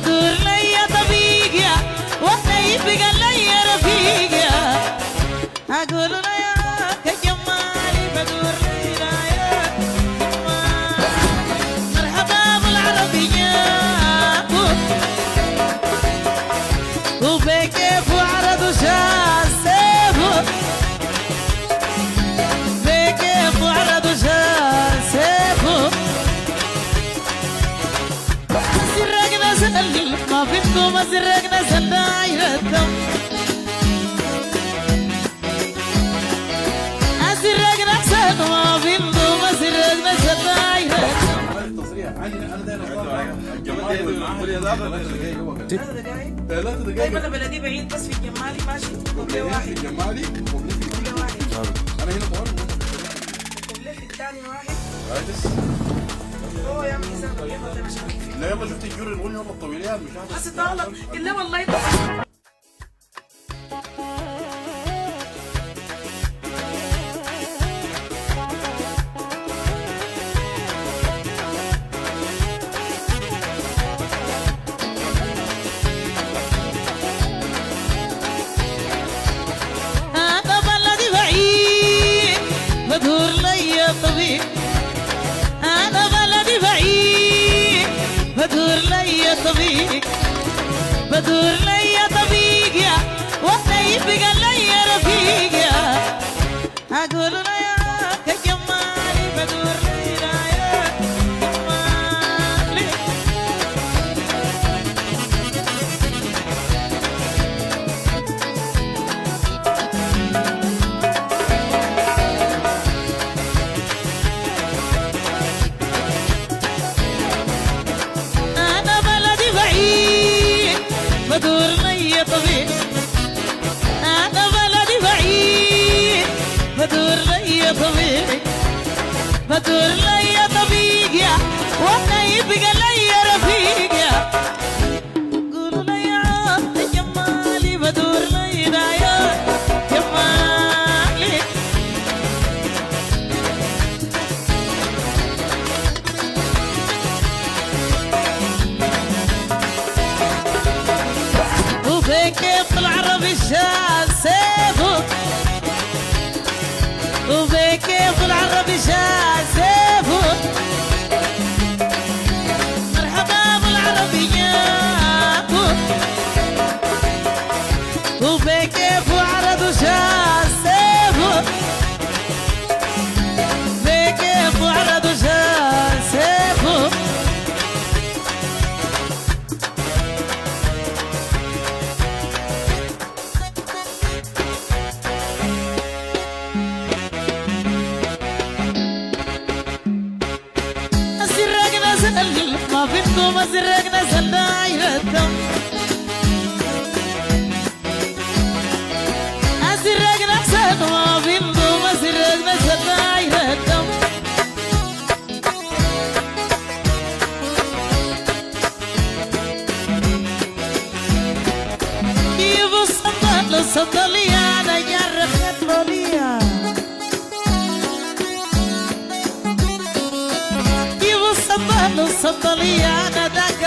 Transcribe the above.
بدور لي طبيق يا وانا يبقى لي رفيق يا اقول له يا كجمالي بدور لي يا جمال مرحبا بالعربية وبكيف وعرض شاسفه بكيف وعرض شاسفه سرق نزل ما فيكم سرق نزل دايرة الدم سرق نزل ما فيكم سرق نزل دايرة التصريح 3 دقائق طيب انا بلدي بعيد بس في الجمالي ماشي كوبليه واحد الجمالي كوبليه واحد انا هنا طوال كوبليه في الثاني واحد كويس. هو يا ميزان كيف انا شايف لا يلا شفت الجوري نقول يلا الطويليات مش عارف بس تغلط الا والله هذا بلدي بعيد بدور لي طبيب أنا بلدي بعيد بدور لي طبيب بدور لي طبيب يا وانا يبقى لي رفيق يا أقول له يا كجمالي بدور لي يا جمالي أنا بلدي بعيد بدور لي طبيب أنا بلدي بعيد بدور لي طبيب بدور لي طبيب يا وانا يبقى لي رفيق يا قولوا لي يا جمالي بدور لي يا جمالي وبكيف العربي شاسفه وبكيف العربي شاسفه مرحبا بالعربية وبكيف وعرض شاسفه بكيف وعرض شاسفه سرق نزل ما فيكم سرق نزل دايرة الدم سرق نزل ما فيكم سرق نزل دايرة الدم كيف الصندل يا انا جرخت لوليا الصندلية أنا ذاك